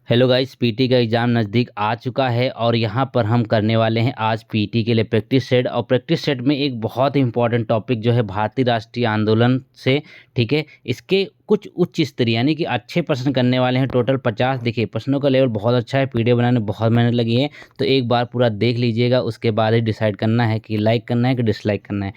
Hello guys, PT का exam नज़दीक आ चुका है और यहाँ पर हम करने वाले हैं आज पीटी के लिए प्रैक्टिस सेट। और प्रैक्टिस सेट में एक बहुत ही इंपॉर्टेंट टॉपिक जो है भारतीय राष्ट्रीय आंदोलन से, ठीक है। इसके कुछ उच्च स्तरीय यानी कि अच्छे प्रश्न करने वाले हैं, टोटल 50। देखिए प्रश्नों का लेवल बहुत अच्छा है, पीडीएफ बनाने में बहुत मेहनत लगी है। तो एक बार पूरा देख लीजिएगा, उसके बाद ही डिसाइड करना है कि लाइक करना है कि डिसलाइक करना है।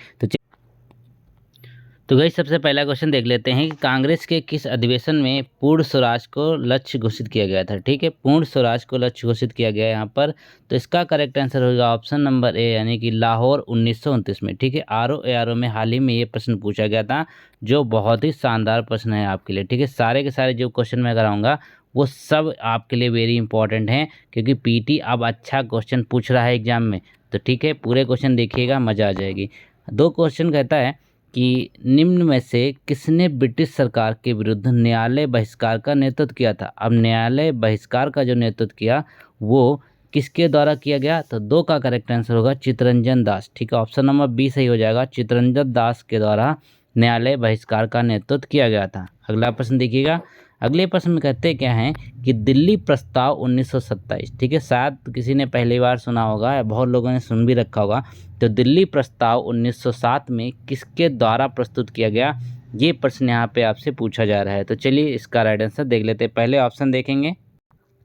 तो गाइस सबसे पहला क्वेश्चन देख लेते हैं कि कांग्रेस के किस अधिवेशन में पूर्ण स्वराज को लक्ष्य घोषित किया गया था। ठीक है, पूर्ण स्वराज को लक्ष्य घोषित किया गया है यहाँ पर। तो इसका करेक्ट आंसर होगा ऑप्शन नंबर ए, यानी कि लाहौर 1929 में। ठीक है, आरओ में हाल ही में ये प्रश्न पूछा गया था, जो बहुत ही शानदार प्रश्न है आपके लिए। ठीक है, सारे के सारे जो क्वेश्चन मैं कराऊंगा वो सब आपके लिए वेरी इंपॉर्टेंट हैं, क्योंकि पीटी अब अच्छा क्वेश्चन पूछ रहा है एग्जाम में। तो ठीक है, पूरे क्वेश्चन देखिएगा, मज़ा आ जाएगी। दो क्वेश्चन कहता है कि निम्न में से किसने ब्रिटिश सरकार के विरुद्ध न्यायालय बहिष्कार का नेतृत्व किया था। अब न्यायालय बहिष्कार का जो नेतृत्व किया वो किसके द्वारा किया गया, तो दो का करेक्ट आंसर होगा चित्तरंजन दास। ठीक है, ऑप्शन नंबर बी सही हो जाएगा, चित्तरंजन दास के द्वारा न्यायालय बहिष्कार का नेतृत्व किया गया था। अगला प्रश्न देखिएगा। अगले प्रश्न में कहते क्या हैं कि दिल्ली प्रस्ताव 1927। ठीक है, शायद किसी ने पहली बार सुना होगा या बहुत लोगों ने सुन भी रखा होगा। तो दिल्ली प्रस्ताव 1907 में किसके द्वारा प्रस्तुत किया गया, ये प्रश्न यहाँ पे आपसे पूछा जा रहा है। तो चलिए इसका राइट आंसर देख लेते हैं। पहले ऑप्शन देखेंगे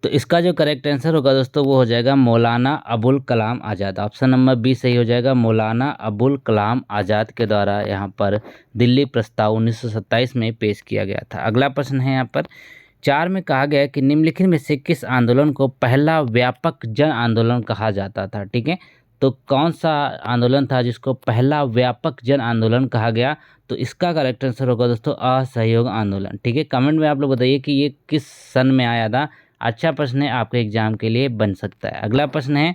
तो इसका जो करेक्ट आंसर होगा दोस्तों वो हो जाएगा Maulana Abul Kalam Azad. Option number B सही हो जाएगा, मौलाना अबुल कलाम आज़ाद के द्वारा यहाँ पर दिल्ली प्रस्ताव 1927 में पेश किया गया था। अगला प्रश्न है यहाँ पर 4 में कहा गया कि निम्नलिखित में से किस आंदोलन को पहला व्यापक जन आंदोलन कहा जाता था। ठीक है, तो कौन सा आंदोलन था जिसको पहला व्यापक जन आंदोलन कहा गया, तो इसका करेक्ट आंसर होगा दोस्तों असहयोग आंदोलन। ठीक है, कमेंट में आप लोग बताइए कि ये किस सन में आया था। अच्छा प्रश्न है, आपके एग्जाम के लिए बन सकता है। अगला प्रश्न है,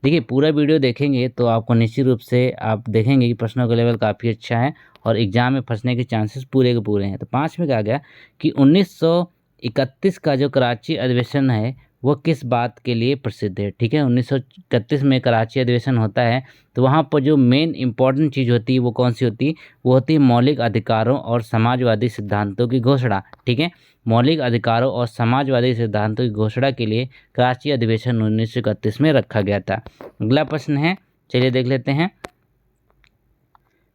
देखिए पूरा वीडियो देखेंगे तो आपको निश्चित रूप से आप देखेंगे कि प्रश्नों का लेवल काफ़ी अच्छा है और एग्जाम में फंसने के चांसेस पूरे के पूरे हैं। तो 5 में कहा गया कि 1931 का जो कराची अधिवेशन है वो किस बात के लिए प्रसिद्ध है। ठीक है, 1931 में कराची अधिवेशन होता है, तो वहाँ पर जो मेन इंपॉर्टेंट चीज़ होती है वो कौन सी होती है, वो होती है मौलिक अधिकारों और समाजवादी सिद्धांतों की घोषणा। ठीक है, मौलिक अधिकारों और समाजवादी सिद्धांतों की घोषणा के लिए कराची अधिवेशन 1931 में रखा गया था। अगला प्रश्न है, चलिए देख लेते हैं।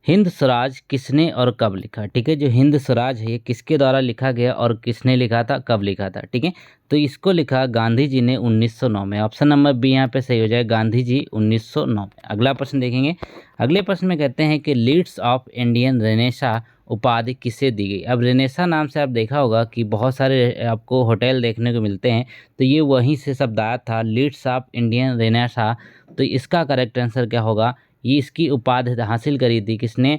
हिंद स्वराज किसने और कब लिखा। ठीक है, जो हिंद स्वराज है ये किसके द्वारा लिखा गया और किसने लिखा था, कब लिखा था। ठीक है, तो इसको लिखा गांधी जी ने 1909 में। ऑप्शन नंबर बी यहाँ पे सही हो जाए, गांधी जी 1909 में। अगला प्रश्न देखेंगे। अगले प्रश्न में कहते हैं कि लीड्स ऑफ इंडियन रेनेसा उपाधि किसे दी गई। अब रेनेसा नाम से आप देखा होगा कि बहुत सारे आपको होटल देखने को मिलते हैं, तो ये वहीं से शब्द आया था, लीड्स ऑफ इंडियन रेनेसा। तो इसका करेक्ट आंसर क्या होगा, ये इसकी उपाधि हासिल करी थी किसने,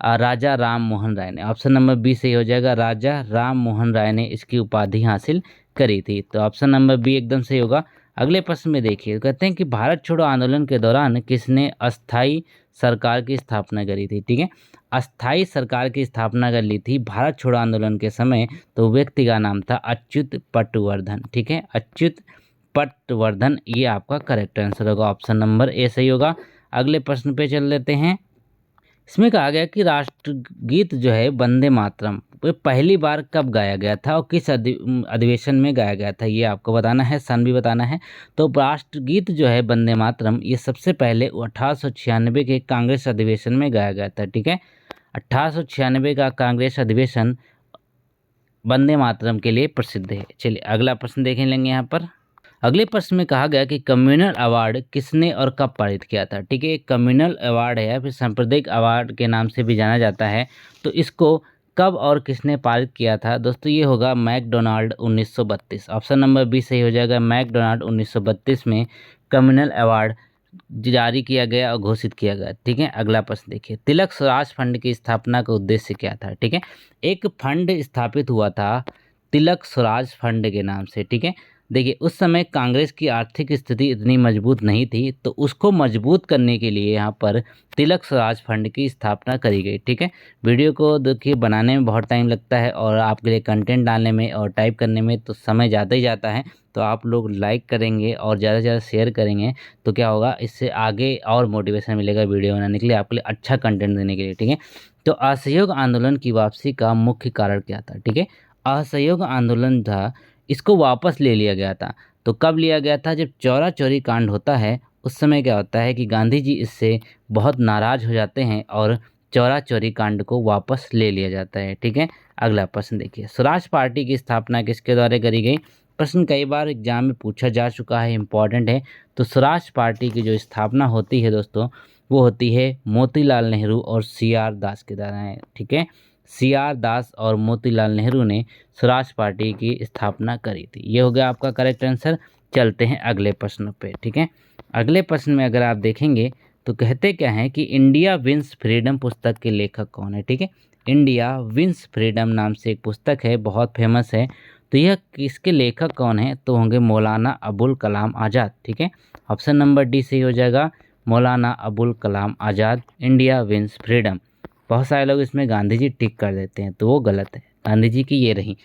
राजा राम मोहन राय ने। ऑप्शन नंबर बी सही हो जाएगा, राजा राम मोहन राय ने इसकी उपाधि हासिल करी थी। तो ऑप्शन नंबर बी एकदम सही होगा। अगले प्रश्न में देखिए, कहते हैं कि भारत छोड़ो आंदोलन के दौरान किसने अस्थाई सरकार की स्थापना करी थी। ठीक है, अस्थाई सरकार की स्थापना कर ली थी भारत छोड़ो आंदोलन के समय, तो व्यक्ति का नाम था अच्युत पटवर्धन। ठीक है, अच्युत पटवर्धन, ये आपका करेक्ट आंसर होगा, ऑप्शन नंबर ए सही होगा। अगले प्रश्न पे चल लेते हैं। इसमें कहा गया कि राष्ट्रगीत जो है वंदे मातरम वो पहली बार कब गाया गया था और किस अधिवेशन में गाया गया था, ये आपको बताना है, सन भी बताना है। तो राष्ट्रगीत जो है वंदे मातरम ये सबसे पहले 1896 के कांग्रेस अधिवेशन में गाया गया था। ठीक है, 1896 का कांग्रेस अधिवेशन वंदे मातरम के लिए प्रसिद्ध है। चलिए अगला प्रश्न देखें लेंगे यहाँ पर। अगले प्रश्न में कहा गया कि कम्युनल अवार्ड किसने और कब पारित किया था। ठीक है, कम्युनल अवार्ड है या फिर सांप्रदायिक अवार्ड के नाम से भी जाना जाता है, तो इसको कब और किसने पारित किया था दोस्तों, ये होगा मैकडोनाल्ड 1932। ऑप्शन नंबर बी सही हो जाएगा, मैकडोनाल्ड 1932 में कम्युनल अवार्ड जारी किया गया और घोषित किया गया। ठीक है, अगला प्रश्न देखिए, तिलक स्वराज फंड की स्थापना का उद्देश्य क्या था। ठीक है, एक फंड स्थापित हुआ था तिलक स्वराज फंड के नाम से। ठीक है, देखिए उस समय कांग्रेस की आर्थिक स्थिति इतनी मजबूत नहीं थी, तो उसको मजबूत करने के लिए यहाँ पर तिलक स्वराज फंड की स्थापना करी गई। ठीक है, वीडियो को देखिए बनाने में बहुत टाइम लगता है और आपके लिए कंटेंट डालने में और टाइप करने में तो समय ज़्यादा ही जाता है। तो आप लोग लाइक करेंगे और ज़्यादा से ज़्यादा शेयर करेंगे तो क्या होगा, इससे आगे और मोटिवेशन मिलेगा वीडियो बनाने के लिए, आपके लिए अच्छा कंटेंट देने के लिए। ठीक है, तो असहयोग आंदोलन की वापसी का मुख्य कारण क्या था। ठीक है, असहयोग आंदोलन था इसको वापस ले लिया गया था। तो कब लिया गया था? जब चौरा चौरी कांड होता है उस समय क्या होता है कि गांधी जी इससे बहुत नाराज़ हो जाते हैं और चौरा चौरी कांड को वापस ले लिया जाता है। ठीक है, अगला प्रश्न देखिए, स्वराज पार्टी की स्थापना किसके द्वारा करी गई? प्रश्न कई बार एग्जाम में पूछा जा चुका है, इंपॉर्टेंट है। तो स्वराज पार्टी की जो स्थापना होती है दोस्तों, वो होती है मोतीलाल नेहरू और सी आर दास के द्वारा है। ठीक है, सी आर दास और मोतीलाल नेहरू ने स्वराज पार्टी की स्थापना करी थी। ये हो गया आपका करेक्ट आंसर। चलते हैं अगले प्रश्न पे। ठीक है, अगले प्रश्न में अगर आप देखेंगे तो कहते क्या हैं कि इंडिया विंस फ्रीडम पुस्तक के लेखक कौन है? ठीक है, इंडिया विंस फ्रीडम नाम से एक पुस्तक है, बहुत फेमस है। तो यह किसके लेखक कौन है? तो होंगे मौलाना अबुल कलाम आज़ाद। ठीक है, ऑप्शन नंबर डी सही हो जाएगा, Maulana Abul Kalam Azad, India wins freedom. बहुत सारे लोग इसमें गांधी जी टिक कर देते हैं, तो वो गलत है। गांधी जी की ये रही।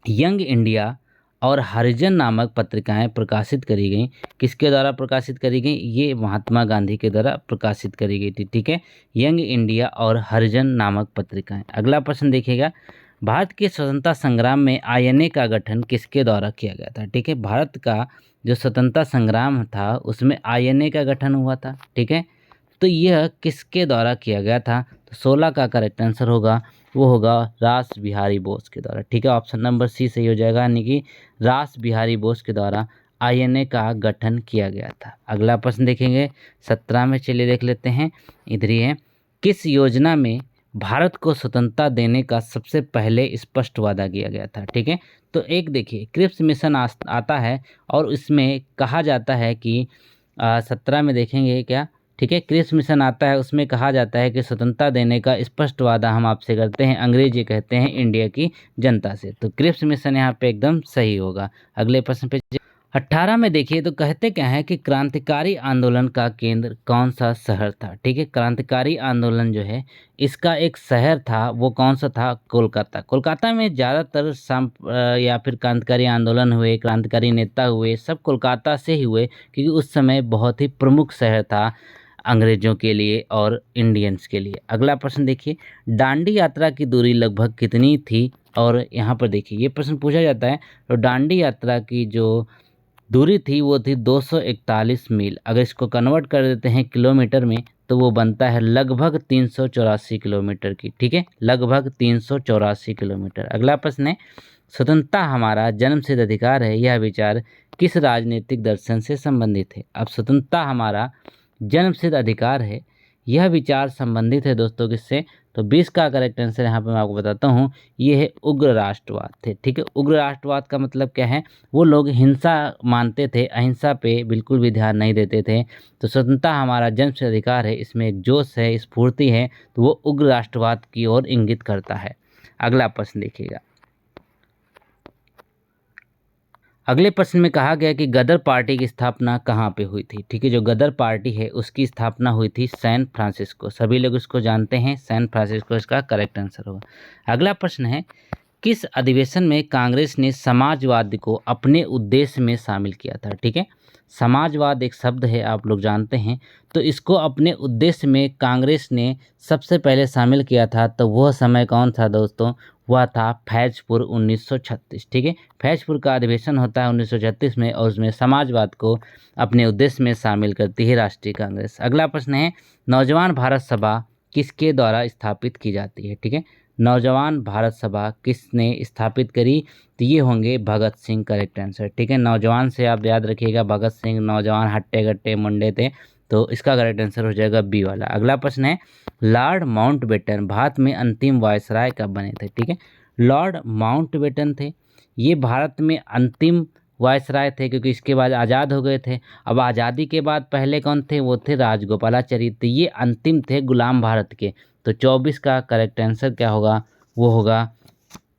यंग इंडिया और हरिजन नामक पत्रिकाएं प्रकाशित करी गई, किसके द्वारा प्रकाशित करी गई? ये महात्मा गांधी के द्वारा प्रकाशित करी गई थी। ठीक है, यंग इंडिया और हरिजन नामक पत्रिकाएं। अगला प्रश्न देखिएगा, भारत के स्वतंत्रता संग्राम में आईएनए का गठन किसके द्वारा किया गया था? ठीक है, भारत का जो स्वतंत्रता संग्राम था उसमें आईएनए का गठन हुआ था। ठीक है, तो यह किसके द्वारा किया गया था? तो 16 का करेक्ट आंसर होगा, वो होगा रास बिहारी बोस के द्वारा। ठीक है, ऑप्शन नंबर सी सही हो जाएगा, यानी कि रास बिहारी बोस के द्वारा आईएनए का गठन किया गया था। अगला प्रश्न देखेंगे 17 में, चलिए देख लेते हैं। इधर ही है, किस योजना में भारत को स्वतंत्रता देने का सबसे पहले स्पष्ट वादा किया गया था? ठीक है, तो एक देखिए क्रिप्स मिशन आता है और इसमें कहा जाता है कि 17 में देखेंगे क्या, ठीक है, क्रिप्स मिशन आता है, उसमें कहा जाता है कि स्वतंत्रता देने का स्पष्ट वादा हम आपसे करते हैं, अंग्रेज ये कहते हैं इंडिया की जनता से। तो क्रिप्स मिशन यहाँ पे एकदम सही होगा। अगले प्रश्न पे 18 में देखिए, तो कहते क्या है कि क्रांतिकारी आंदोलन का केंद्र कौन सा शहर था? ठीक है, क्रांतिकारी आंदोलन जो है इसका एक शहर था, वो कौन सा था? कोलकाता। कोलकाता में ज़्यादातर या फिर क्रांतिकारी आंदोलन हुए, क्रांतिकारी नेता हुए, सब कोलकाता से ही हुए, क्योंकि उस समय बहुत ही प्रमुख शहर था अंग्रेजों के लिए और इंडियंस के लिए। अगला प्रश्न देखिए, दांडी यात्रा की दूरी लगभग कितनी थी? और यहाँ पर देखिए ये प्रश्न पूछा जाता है। तो दांडी यात्रा की जो दूरी थी वो थी 241 मील। अगर इसको कन्वर्ट कर देते हैं किलोमीटर में तो वो बनता है लगभग 384 किलोमीटर की। ठीक है, लगभग 384 किलोमीटर। अगला प्रश्न है, स्वतंत्रता हमारा जन्मसिद्ध अधिकार है, यह विचार किस राजनीतिक दर्शन से संबंधित है? अब स्वतंत्रता हमारा जन्मसिद्ध अधिकार है, यह विचार संबंधित है दोस्तों किससे? तो 20 का करेक्ट आंसर यहाँ पे मैं आपको बताता हूँ, ये है उग्र राष्ट्रवाद थे। ठीक है, उग्र राष्ट्रवाद का मतलब क्या है? वो लोग हिंसा मानते थे, अहिंसा पे बिल्कुल भी ध्यान नहीं देते थे। तो स्वतंत्रता हमारा जन्मसिद्ध अधिकार है, इसमें एक जोश है, स्फूर्ति है, तो वो उग्र राष्ट्रवाद की ओर इंगित करता है। अगला प्रश्न देखिएगा, अगले प्रश्न में कहा गया कि गदर पार्टी की स्थापना कहाँ पे हुई थी? ठीक है, जो गदर पार्टी है उसकी स्थापना हुई थी सैन फ्रांसिस्को। सभी लोग इसको जानते हैं, सैन फ्रांसिस्को इसका करेक्ट आंसर होगा। अगला प्रश्न है, किस अधिवेशन में कांग्रेस ने समाजवाद को अपने उद्देश्य में शामिल किया था? ठीक है, समाजवाद एक शब्द है, आप लोग जानते हैं, तो इसको अपने उद्देश्य में कांग्रेस ने सबसे पहले शामिल किया था। तो वह समय कौन था दोस्तों? वह था फैजपुर 1936। ठीक है, फैजपुर का अधिवेशन होता है 1936 में और उसमें समाजवाद को अपने उद्देश्य में शामिल करती है राष्ट्रीय कांग्रेस। अगला प्रश्न है, नौजवान भारत सभा किसके द्वारा स्थापित की जाती है? ठीक है, नौजवान भारत सभा किसने स्थापित करी? तो ये होंगे भगत सिंह, करेक्ट आंसर। ठीक है, नौजवान से आप याद रखिएगा, भगत सिंह नौजवान हट्टे कट्टे मुंडे थे, तो इसका करेक्ट आंसर हो जाएगा बी वाला। अगला प्रश्न है, लॉर्ड माउंटबेटन भारत में अंतिम वायसराय कब बने थे? ठीक है, लॉर्ड माउंटबेटन थे, ये भारत में अंतिम वायसराय थे, क्योंकि इसके बाद आज़ाद हो गए थे। अब आज़ादी के बाद पहले कौन थे? वो थे राजगोपालाचारी, तो ये अंतिम थे गुलाम भारत के। तो 24 का करेक्ट आंसर क्या होगा? वो होगा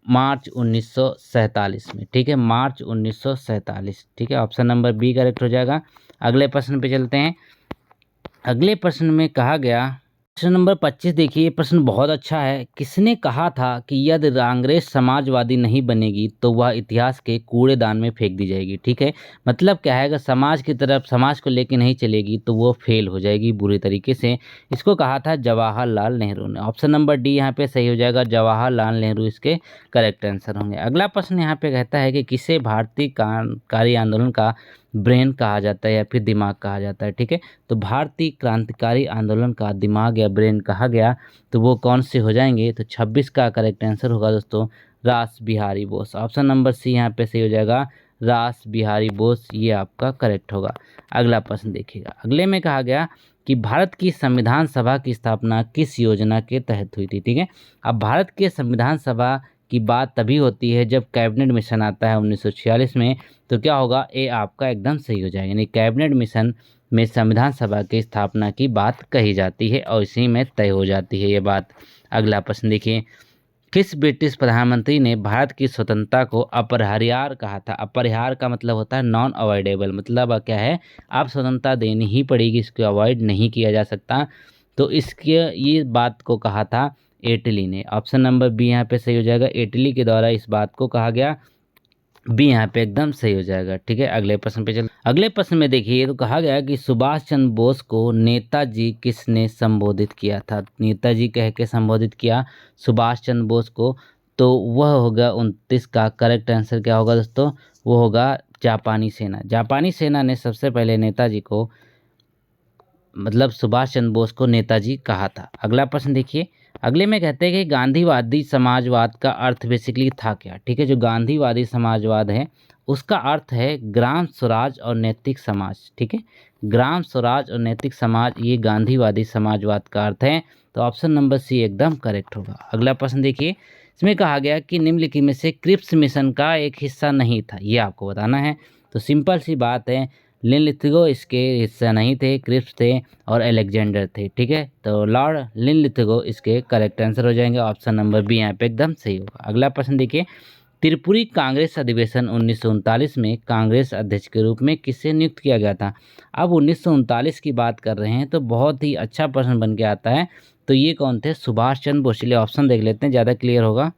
मार्च 1947 में। ठीक है, मार्च 1947। ठीक है, ऑप्शन नंबर बी करेक्ट हो जाएगा। अगले प्रश्न पे चलते हैं। अगले प्रश्न में कहा गया प्रश्न नंबर 25 देखिए, ये प्रश्न बहुत अच्छा है। किसने कहा था कि यदि कांग्रेस समाजवादी नहीं बनेगी तो वह इतिहास के कूड़ेदान में फेंक दी जाएगी? ठीक है, मतलब क्या है, अगर समाज की तरफ समाज को लेके नहीं चलेगी तो वो फेल हो जाएगी बुरी तरीके से। इसको कहा था जवाहरलाल नेहरू ने। ऑप्शन नंबर डी यहाँ पे सही हो जाएगा, जवाहरलाल नेहरू इसके करेक्ट आंसर होंगे। अगला प्रश्न यहाँ पे कहता है कि किसे भारतीय क्रांतिकारी आंदोलन का ब्रेन कहा जाता है या फिर दिमाग कहा जाता है? ठीक है, तो भारतीय क्रांतिकारी आंदोलन का दिमाग या ब्रेन कहा गया तो वो कौन से हो जाएंगे? तो 26 का करेक्ट आंसर होगा दोस्तों Ras Bihari Bose. Option number C यहाँ पे सही हो जाएगा, रास बिहारी बोस, ये आपका करेक्ट होगा। अगला प्रश्न देखिएगा, अगले में कहा गया कि भारत की संविधान सभा की स्थापना किस योजना के तहत हुई थी? ठीक है, अब भारत के संविधान सभा की बात तभी होती है जब कैबिनेट मिशन आता है 1946 में, तो क्या होगा, ए आपका एकदम सही हो जाएगा, यानी कैबिनेट मिशन में संविधान सभा की स्थापना की बात कही जाती है और इसी में तय हो जाती है ये बात। अगला प्रश्न देखिए, किस ब्रिटिश प्रधानमंत्री ने भारत की स्वतंत्रता को अपरिहार्य कहा था? अपरिहार्य का मतलब होता है नॉन अवॉइडेबल, मतलब क्या है, आप स्वतंत्रता देनी ही पड़ेगी, इसको अवॉइड नहीं किया जा सकता। तो इसके ये बात को कहा था इटली ने। ऑप्शन नंबर बी यहाँ पे सही हो जाएगा, इटली के द्वारा इस बात को कहा गया। बी यहाँ पे एकदम सही हो जाएगा। ठीक है, अगले प्रश्न पे चल, अगले प्रश्न में देखिए तो कहा गया कि सुभाष चंद्र बोस को नेताजी किसने संबोधित किया था? नेताजी कह के संबोधित किया सुभाष चंद्र बोस को, तो वह होगा 29 का करेक्ट आंसर क्या होगा दोस्तों? वो होगा जापानी सेना। जापानी सेना ने सबसे पहले नेताजी को, मतलब सुभाष चंद्र बोस को नेताजी कहा था। अगला प्रश्न देखिए, अगले में कहते हैं कि गांधीवादी समाजवाद का अर्थ बेसिकली था क्या? ठीक है, जो गांधीवादी समाजवाद है उसका अर्थ है ग्राम स्वराज और नैतिक समाज। ठीक है, ग्राम स्वराज और नैतिक समाज, ये गांधीवादी समाजवाद का अर्थ है। तो ऑप्शन नंबर सी एकदम करेक्ट होगा। अगला प्रश्न देखिए, इसमें कहा गया कि निम्नलिखित में से क्रिप्स मिशन का एक हिस्सा नहीं था, ये आपको बताना है। तो सिंपल सी बात है, लिनलिथगो इसके हिस्सा नहीं थे, क्रिप्स थे और अलेक्जेंडर थे। ठीक है, तो लॉर्ड लिनलिथगो इसके करेक्ट आंसर हो जाएंगे। ऑप्शन नंबर बी यहाँ पे एकदम सही होगा। अगला प्रश्न देखिए, त्रिपुरी कांग्रेस अधिवेशन 1939 में कांग्रेस अध्यक्ष के रूप में किसे नियुक्त किया गया था? अब 1939 की बात कर रहे हैं तो बहुत ही अच्छा प्रश्न बन के आता है। तो ये कौन थे? सुभाष चंद्र बोस। चलिए ऑप्शन देख लेते हैं, ज़्यादा क्लियर होगा।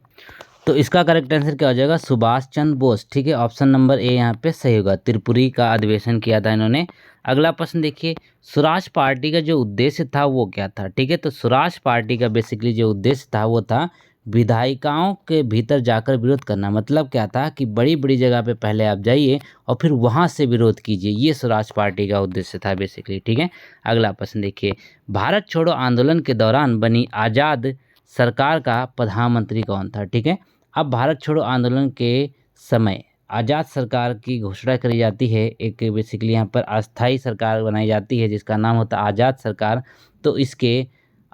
तो इसका करेक्ट आंसर क्या हो जाएगा? सुभाष चंद्र बोस। ठीक है, ऑप्शन नंबर ए यहाँ पे सही होगा, त्रिपुरी का अधिवेशन किया था इन्होंने। अगला प्रश्न देखिए, स्वराज पार्टी का जो उद्देश्य था वो क्या था? ठीक है, तो स्वराज पार्टी का बेसिकली जो उद्देश्य था वो था विधायिकाओं के भीतर जाकर विरोध करना। मतलब क्या था कि बड़ी बड़ी जगह पे पहले आप जाइए और फिर वहाँ से विरोध कीजिए, ये स्वराज पार्टी का उद्देश्य था बेसिकली। ठीक है, अगला प्रश्न देखिए, भारत छोड़ो आंदोलन के दौरान बनी आज़ाद सरकार का प्रधानमंत्री कौन था? ठीक है, अब भारत छोड़ो आंदोलन के समय आज़ाद सरकार की घोषणा करी जाती है, एक बेसिकली यहाँ पर अस्थाई सरकार बनाई जाती है जिसका नाम होता है आज़ाद सरकार। तो इसके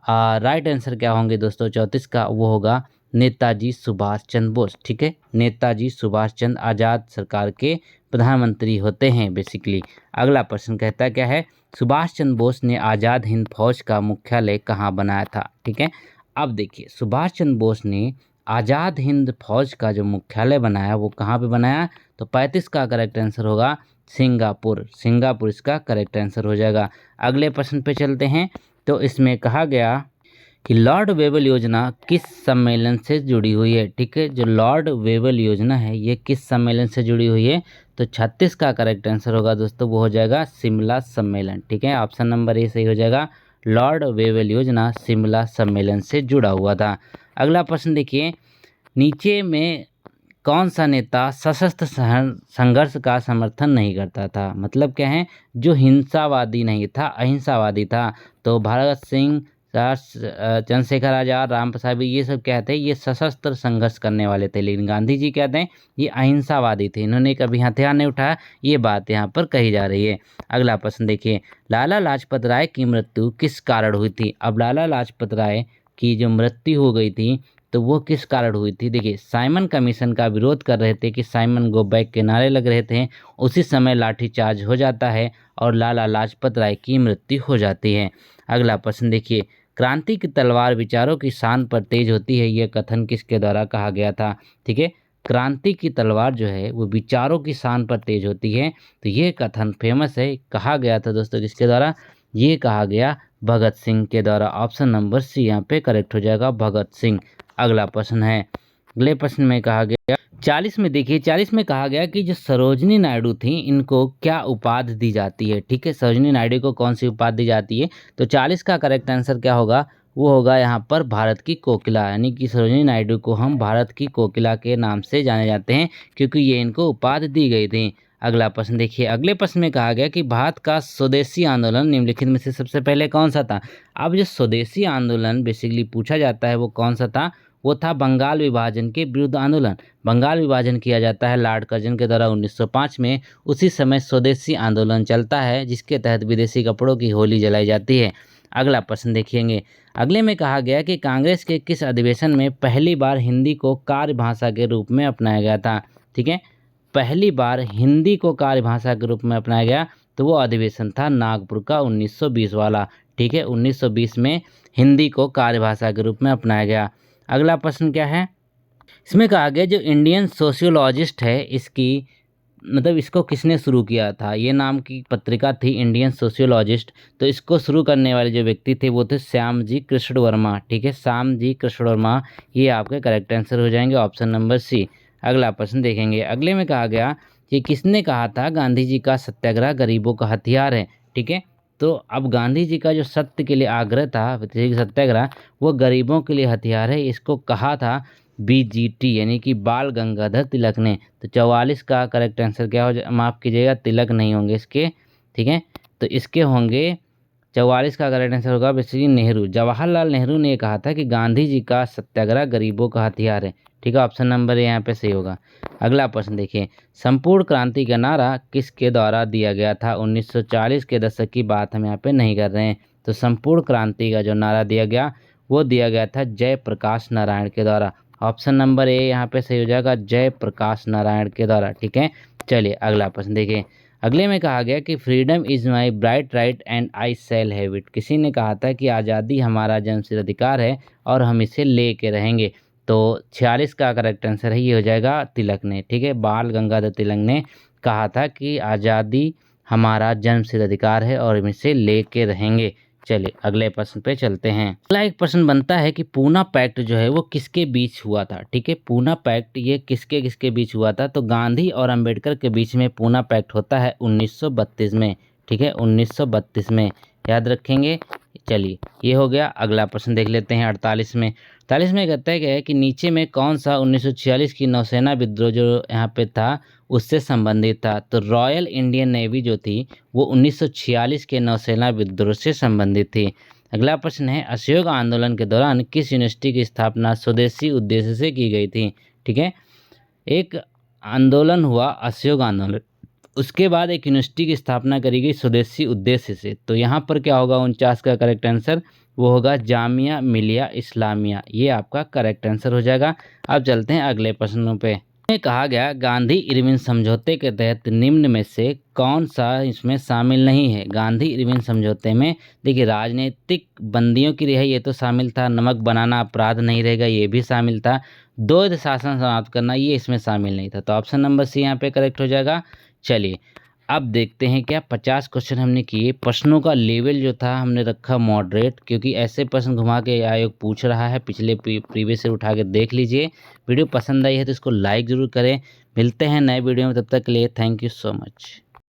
राइट आंसर क्या होंगे दोस्तों? 34 का वो होगा नेताजी सुभाष चंद्र बोस। ठीक है, नेताजी सुभाष चंद्र आज़ाद सरकार के प्रधानमंत्री होते हैं बेसिकली। अगला प्रश्न कहता क्या है, सुभाष चंद्र बोस ने आज़ाद हिंद फौज का मुख्यालय कहाँ बनाया था? ठीक है, अब देखिए, सुभाष चंद्र बोस ने आज़ाद हिंद फौज का जो मुख्यालय बनाया वो कहाँ पे बनाया? तो 35 का करेक्ट आंसर होगा सिंगापुर। सिंगापुर इसका करेक्ट आंसर हो जाएगा। अगले प्रश्न पे चलते हैं, तो इसमें कहा गया कि लॉर्ड वेवल योजना किस सम्मेलन से जुड़ी हुई है? ठीक है, जो लॉर्ड वेवल योजना है ये किस सम्मेलन से जुड़ी हुई है? तो 36 का करेक्ट आंसर होगा दोस्तों, वो हो जाएगा शिमला सम्मेलन। ठीक है, ऑप्शन नंबर ए सही हो जाएगा, लॉर्ड वेवल योजना शिमला सम्मेलन से जुड़ा हुआ था। अगला प्रश्न देखिए, नीचे में कौन सा नेता सशस्त्र संघर्ष का समर्थन नहीं करता था? मतलब क्या है, जो हिंसावादी नहीं था, अहिंसावादी था। तो भगत सिंह, चंद्रशेखर आजाद, राम प्रसाद, ये सब क्या थे, ये सशस्त्र संघर्ष करने वाले थे। लेकिन गांधी जी क्या थे, ये अहिंसावादी थे, इन्होंने कभी हथियार नहीं उठाया, ये बात यहाँ पर कही जा रही है। अगला प्रश्न देखिए, लाला लाजपत राय की मृत्यु किस कारण हुई थी? अब लाला लाजपत राय की जो मृत्यु हो गई थी तो वो किस कारण हुई थी? देखिए, साइमन कमीशन का विरोध कर रहे थे कि साइमन गो बैक के नारे लग रहे थे, उसी समय लाठीचार्ज हो जाता है और लाला लाजपत राय की मृत्यु हो जाती है। अगला प्रश्न देखिए, क्रांति की तलवार विचारों की शान पर तेज होती है, यह कथन किसके द्वारा कहा गया था? ठीक है, क्रांति की तलवार जो है वो विचारों की शान पर तेज होती है, तो ये कथन फेमस है, कहा गया था दोस्तों किसके द्वारा? ये कहा गया भगत सिंह के द्वारा। ऑप्शन नंबर सी यहाँ पे करेक्ट हो जाएगा, भगत सिंह। अगला प्रश्न है, अगले प्रश्न में कहा गया 40 में, देखिए 40 में कहा गया कि जो सरोजनी नायडू थी इनको क्या उपाधि दी जाती है। ठीक है, सरोजनी नायडू को कौन सी उपाधि दी जाती है, तो 40 का करेक्ट आंसर क्या होगा, वो होगा यहाँ पर भारत की कोकिला, यानी कि सरोजनी नायडू को हम भारत की कोकिला के नाम से जाने जाते हैं क्योंकि ये इनको उपाधि दी गई थी। अगला प्रश्न देखिए, अगले प्रश्न में कहा गया कि भारत का स्वदेशी आंदोलन निम्नलिखित में से सबसे पहले कौन सा था। अब जो स्वदेशी आंदोलन बेसिकली पूछा जाता है वो कौन सा था, वो था बंगाल विभाजन के विरुद्ध आंदोलन। बंगाल विभाजन किया जाता है लॉर्ड कर्जन के द्वारा 1905 में। उसी समय स्वदेशी आंदोलन चलता है जिसके तहत विदेशी कपड़ों की होली जलाई जाती है। अगला प्रश्न देखेंगे, अगले में कहा गया कि कांग्रेस के किस अधिवेशन में पहली बार हिंदी को कार्य भाषा के रूप में अपनाया गया था। ठीक है, पहली बार हिंदी को कार्य भाषा के रूप में अपनाया गया तो वो अधिवेशन था नागपुर का 1920 वाला। ठीक है, 1920 में हिंदी को कार्य भाषा के रूप में अपनाया गया। अगला प्रश्न क्या है, इसमें कहा गया जो इंडियन सोशियोलॉजिस्ट है इसकी मतलब इसको किसने शुरू किया था। ये नाम की पत्रिका थी इंडियन सोशियोलॉजिस्ट, तो इसको शुरू करने वाले जो व्यक्ति थे वो थे श्याम जी कृष्ण वर्मा। ठीक है, श्याम जी कृष्ण वर्मा, ये आपके करेक्ट आंसर हो जाएंगे, ऑप्शन नंबर सी। अगला प्रश्न देखेंगे, अगले में कहा गया कि किसने कहा था गांधी जी का सत्याग्रह गरीबों का हथियार है। ठीक है, तो अब गांधी जी का जो सत्य के लिए आग्रह था, सत्याग्रह, वो गरीबों के लिए हथियार है, इसको कहा था बीजीटी यानी कि बाल गंगाधर तिलक ने। तो 44 का करेक्ट आंसर क्या हो जाए, माफ़ कीजिएगा तिलक नहीं होंगे इसके। ठीक है, तो इसके होंगे 44 का करेक्ट आंसर होगा बेसिकली नेहरू, जवाहरलाल नेहरू ने कहा था कि गांधी जी का सत्याग्रह गरीबों का हथियार है। ठीक है, ऑप्शन नंबर यहाँ पे सही होगा। अगला प्रश्न देखिए, संपूर्ण क्रांति का नारा किसके द्वारा दिया गया था। 1940 के दशक की बात हम यहाँ पे नहीं कर रहे हैं। तो संपूर्ण क्रांति का जो नारा दिया गया वो दिया गया था जयप्रकाश नारायण के द्वारा। ऑप्शन नंबर ए यहाँ पे सही हो जाएगा, जयप्रकाश नारायण के द्वारा। ठीक है, चलिए अगला प्रश्न देखिए, अगले में कहा गया कि freedom is my bright right and I shall have it. किसी ने कहा था कि आज़ादी हमारा जन्मसिद्ध अधिकार है और हम इसे ले के रहेंगे। तो 46 का करेक्ट आंसर है, ये हो जाएगा तिलक ने। ठीक है, बाल गंगाधर तिलक ने कहा था कि आज़ादी हमारा जन्मसिद्ध अधिकार है और हम इसे ले के रहेंगे। चलिए अगले प्रश्न पे चलते हैं। अगला एक प्रश्न बनता है कि पूना पैक्ट जो है वो किसके बीच हुआ था। ठीक है, पूना पैक्ट ये किसके किसके बीच हुआ था, तो गांधी और अंबेडकर के बीच में पूना पैक्ट होता है 1932 में। ठीक है, 1932 में, याद रखेंगे। चलिए ये हो गया। अगला प्रश्न देख लेते हैं 48 में। 48 में कहता है कि नीचे में कौन सा 1946 की नौसेना विद्रोह जो यहाँ पे था उससे संबंधित था। तो रॉयल इंडियन नेवी जो थी वो 1946 के नौसेना विद्रोह से संबंधित थी। अगला प्रश्न है, असहयोग आंदोलन के दौरान किस यूनिवर्सिटी की स्थापना स्वदेशी उद्देश्य से की गई थी। ठीक है, एक आंदोलन हुआ असहयोग आंदोलन, उसके बाद एक यूनिवर्सिटी की स्थापना करी गई स्वदेशी उद्देश्य से। तो यहाँ पर क्या होगा, 49 का करेक्ट आंसर वो होगा जामिया मिलिया इस्लामिया, ये आपका करेक्ट आंसर हो जाएगा। अब चलते हैं अगले प्रश्नों पे। में कहा गया गांधी इरविन समझौते के तहत निम्न में से कौन सा इसमें शामिल नहीं है। गांधी इरविन समझौते में देखिए राजनीतिक बंदियों की रिहाई ये तो शामिल था, नमक बनाना अपराध नहीं रहेगा ये भी शामिल था, द्वैध शासन समाप्त करना ये इसमें शामिल नहीं था। तो ऑप्शन नंबर सी यहाँ पे करेक्ट हो जाएगा। चलिए अब देखते हैं क्या 50 क्वेश्चन हमने किए। प्रश्नों का लेवल जो था हमने रखा मॉडरेट, क्योंकि ऐसे प्रश्न घुमा के आयोग पूछ रहा है। पिछले प्रीवियस से उठा के देख लीजिए। वीडियो पसंद आई है तो इसको लाइक ज़रूर करें। मिलते हैं नए वीडियो में, तब तक के लिए थैंक यू सो मच।